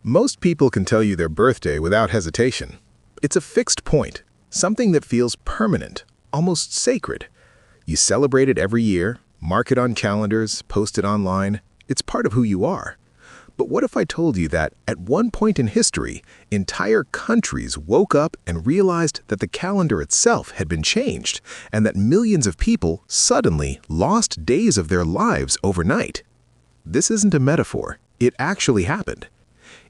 Most people can tell you their birthday without hesitation. It's a fixed point, something that feels permanent, almost sacred. You celebrate it every year, mark it on calendars, post it online. It's part of who you are. But what if I told you that, at one point in history, entire countries woke up and realized that the calendar itself had been changed, and that millions of people suddenly lost days of their lives overnight? This isn't a metaphor. It actually happened.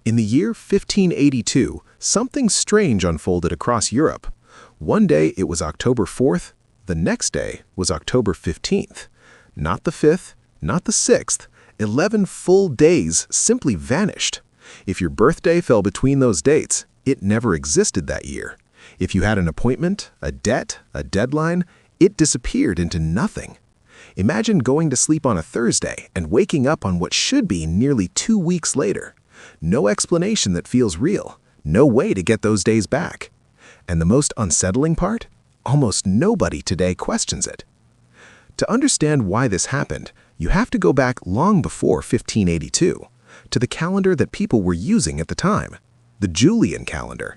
In the year 1582, something strange unfolded across Europe. One day it was October 4th, the next day was October 15th. Not the 5th, not the 6th. 11 full days simply vanished. If your birthday fell between those dates, it never existed that year. If you had an appointment, a debt, a deadline, it disappeared into nothing. Imagine going to sleep on a Thursday and waking up on what should be nearly 2 weeks later. No explanation that feels real. No way to get those days back. And the most unsettling part? Almost nobody today questions it. To understand why this happened, you have to go back long before 1582, to the calendar that people were using at the time, the Julian calendar.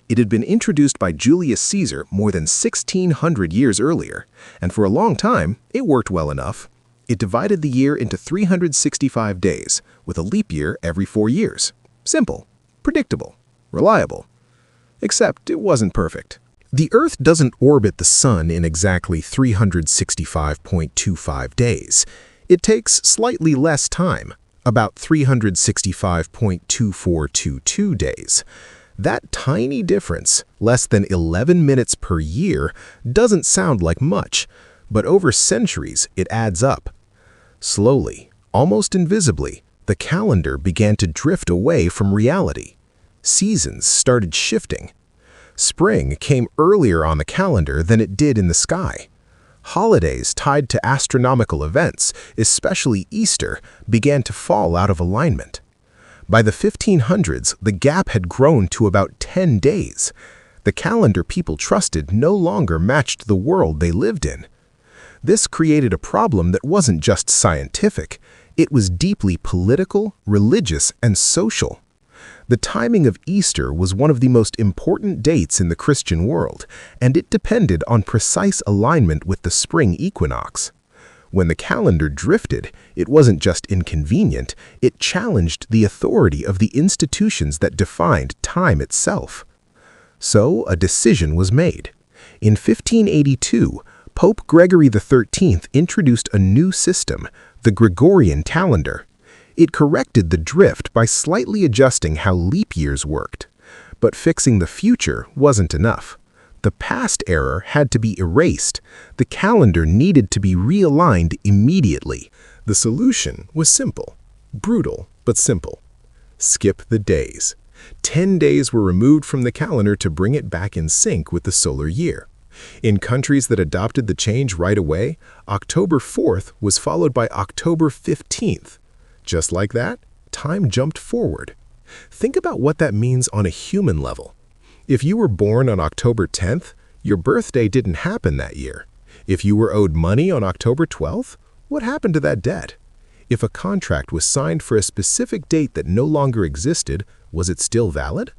It had been introduced by Julius Caesar more than 1,600 years earlier, and for a long time, it worked well enough. It divided the year into 365 days, with a leap year every 4 years. Simple, predictable, reliable. Except it wasn't perfect. The Earth doesn't orbit the Sun in exactly 365.25 days. It takes slightly less time, about 365.2422 days. That tiny difference, less than 11 minutes per year, doesn't sound like much, but over centuries it adds up. Slowly, almost invisibly, the calendar began to drift away from reality. Seasons started shifting. Spring came earlier on the calendar than it did in the sky. Holidays tied to astronomical events, especially Easter, began to fall out of alignment. By the 1500s, the gap had grown to about 10 days. The calendar people trusted no longer matched the world they lived in. This created a problem that wasn't just scientific. It was deeply political, religious, and social. The timing of Easter was one of the most important dates in the Christian world, and it depended on precise alignment with the spring equinox. When the calendar drifted, it wasn't just inconvenient, it challenged the authority of the institutions that defined time itself. So a decision was made. In 1582, Pope Gregory XIII introduced a new system, the Gregorian calendar. It corrected the drift by slightly adjusting how leap years worked. But fixing the future wasn't enough. The past error had to be erased. The calendar needed to be realigned immediately. The solution was simple, brutal but simple. Skip the days. 10 days were removed from the calendar to bring it back in sync with the solar year. In countries that adopted the change right away, October 4th was followed by October 15th. Just like that, time jumped forward. Think about what that means on a human level. If you were born on October 10th, your birthday didn't happen that year. If you were owed money on October 12th, what happened to that debt? If a contract was signed for a specific date that no longer existed, was it still valid?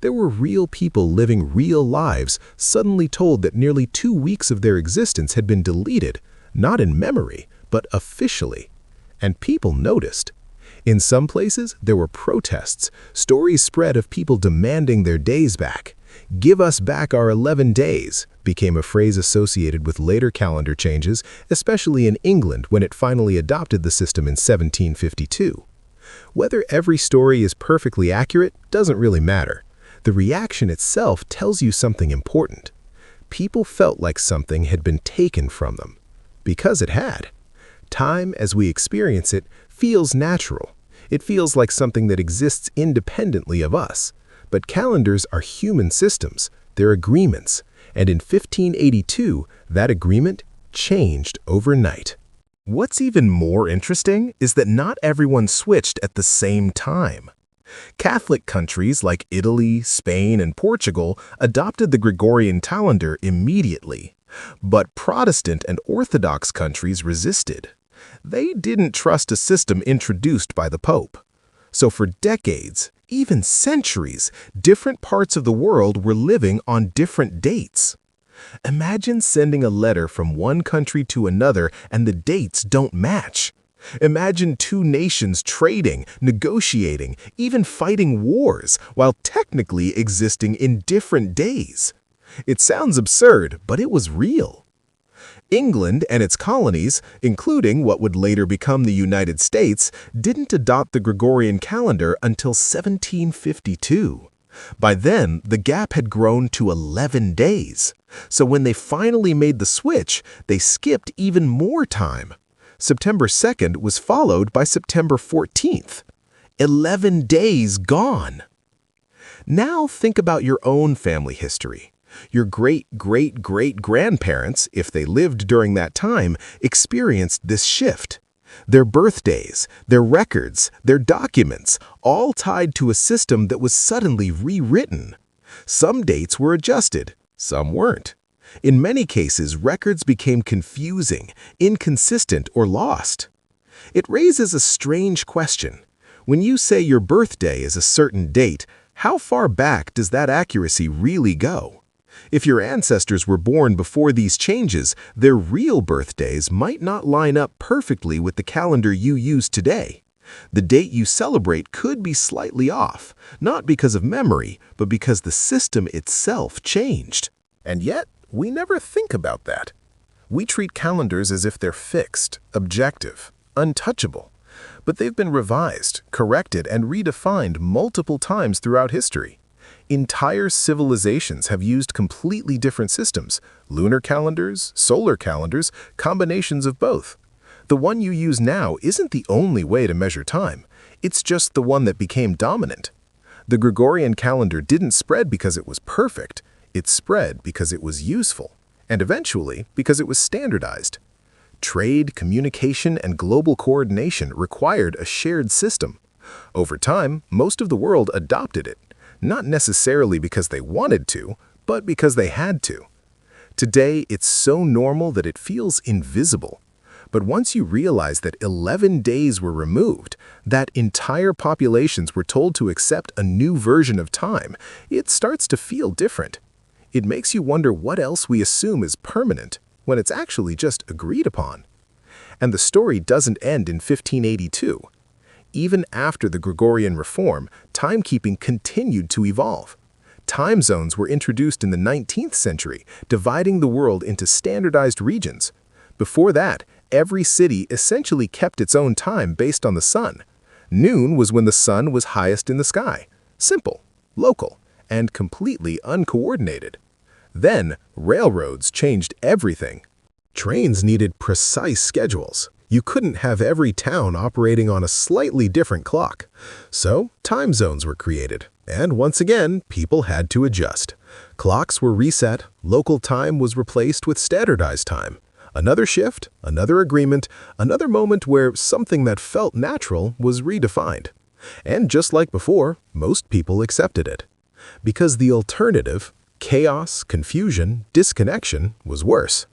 There were real people living real lives suddenly told that nearly 2 weeks of their existence had been deleted, not in memory, but officially. And people noticed. In some places, there were protests. Stories spread of people demanding their days back. "Give us back our 11 days" became a phrase associated with later calendar changes, especially in England when it finally adopted the system in 1752. Whether every story is perfectly accurate doesn't really matter. The reaction itself tells you something important. People felt like something had been taken from them. Because it had. Time, as we experience it, feels natural. It feels like something that exists independently of us. But calendars are human systems. They're agreements. And in 1582, that agreement changed overnight. What's even more interesting is that not everyone switched at the same time. Catholic countries like Italy, Spain, and Portugal adopted the Gregorian calendar immediately. But Protestant and Orthodox countries resisted. They didn't trust a system introduced by the Pope. So for decades, even centuries, different parts of the world were living on different dates. Imagine sending a letter from one country to another and the dates don't match. Imagine two nations trading, negotiating, even fighting wars while technically existing in different days. It sounds absurd, but it was real. England and its colonies, including what would later become the United States, didn't adopt the Gregorian calendar until 1752. By then, the gap had grown to 11 days. So when they finally made the switch, they skipped even more time. September 2nd was followed by September 14th. 11 days gone. Now think about your own family history. Your great-great-great-grandparents, if they lived during that time, experienced this shift. Their birthdays, their records, their documents, all tied to a system that was suddenly rewritten. Some dates were adjusted, some weren't. In many cases, records became confusing, inconsistent, or lost. It raises a strange question. When you say your birthday is a certain date, how far back does that accuracy really go? If your ancestors were born before these changes, their real birthdays might not line up perfectly with the calendar you use today. The date you celebrate could be slightly off, not because of memory, but because the system itself changed. And yet, we never think about that. We treat calendars as if they're fixed, objective, untouchable. But they've been revised, corrected, and redefined multiple times throughout history. Entire civilizations have used completely different systems: lunar calendars, solar calendars, combinations of both. The one you use now isn't the only way to measure time. It's just the one that became dominant. The Gregorian calendar didn't spread because it was perfect. It spread because it was useful, and eventually because it was standardized. Trade, communication, and global coordination required a shared system. Over time, most of the world adopted it, not necessarily because they wanted to, but because they had to. Today, it's so normal that it feels invisible. But once you realize that 11 days were removed, that entire populations were told to accept a new version of time, it starts to feel different. It makes you wonder what else we assume is permanent when it's actually just agreed upon. And the story doesn't end in 1582. Even after the Gregorian reform, timekeeping continued to evolve. Time zones were introduced in the 19th century, dividing the world into standardized regions. Before that, every city essentially kept its own time based on the sun. Noon was when the sun was highest in the sky. Simple, local, and completely uncoordinated. Then, railroads changed everything. Trains needed precise schedules. You couldn't have every town operating on a slightly different clock. So, time zones were created. And once again, people had to adjust. Clocks were reset, local time was replaced with standardized time. Another shift, another agreement, another moment where something that felt natural was redefined. And just like before, most people accepted it. Because the alternative, chaos, confusion, disconnection, was worse.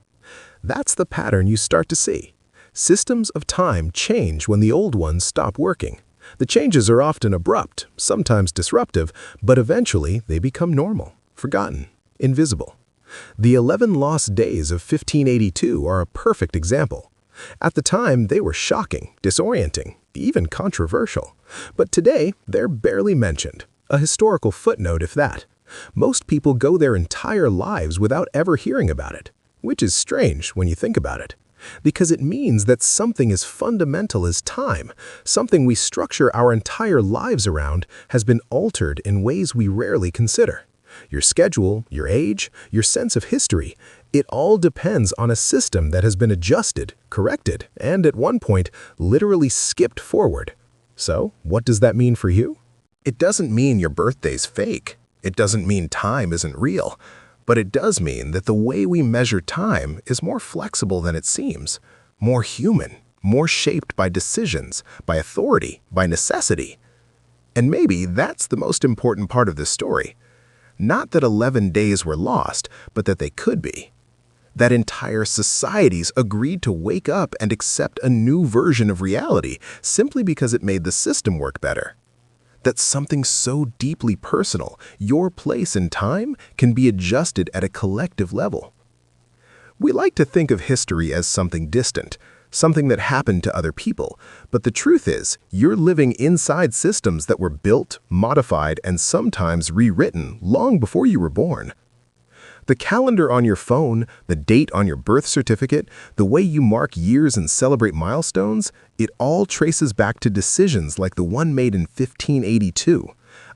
That's the pattern you start to see. Systems of time change when the old ones stop working. The changes are often abrupt, sometimes disruptive, but eventually they become normal, forgotten, invisible. The 11 lost days of 1582 are a perfect example. At the time, they were shocking, disorienting, even controversial. But today, they're barely mentioned. A historical footnote, if that. Most people go their entire lives without ever hearing about it, which is strange when you think about it. Because it means that something as fundamental as time, something we structure our entire lives around, has been altered in ways we rarely consider. Your schedule, your age, your sense of history, it all depends on a system that has been adjusted, corrected, and at one point, literally skipped forward. So, what does that mean for you? It doesn't mean your birthday's fake. It doesn't mean time isn't real. But it does mean that the way we measure time is more flexible than it seems, more human, more shaped by decisions, by authority, by necessity. And maybe that's the most important part of this story. Not that 11 days were lost, but that they could be. That entire societies agreed to wake up and accept a new version of reality simply because it made the system work better. that something so deeply personal, your place in time, can be adjusted at a collective level. We like to think of history as something distant, something that happened to other people, but the truth is, you're living inside systems that were built, modified, and sometimes rewritten long before you were born. The calendar on your phone, the date on your birth certificate, the way you mark years and celebrate milestones, it all traces back to decisions like the one made in 1582,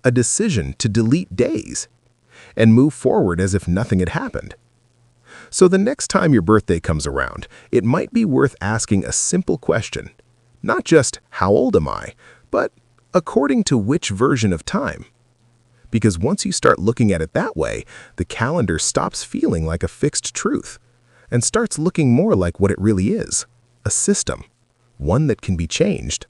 a decision to delete days and move forward as if nothing had happened. So the next time your birthday comes around, it might be worth asking a simple question. Not just, how old am I? But, according to which version of time? Because once you start looking at it that way, the calendar stops feeling like a fixed truth and starts looking more like what it really is, a system, one that can be changed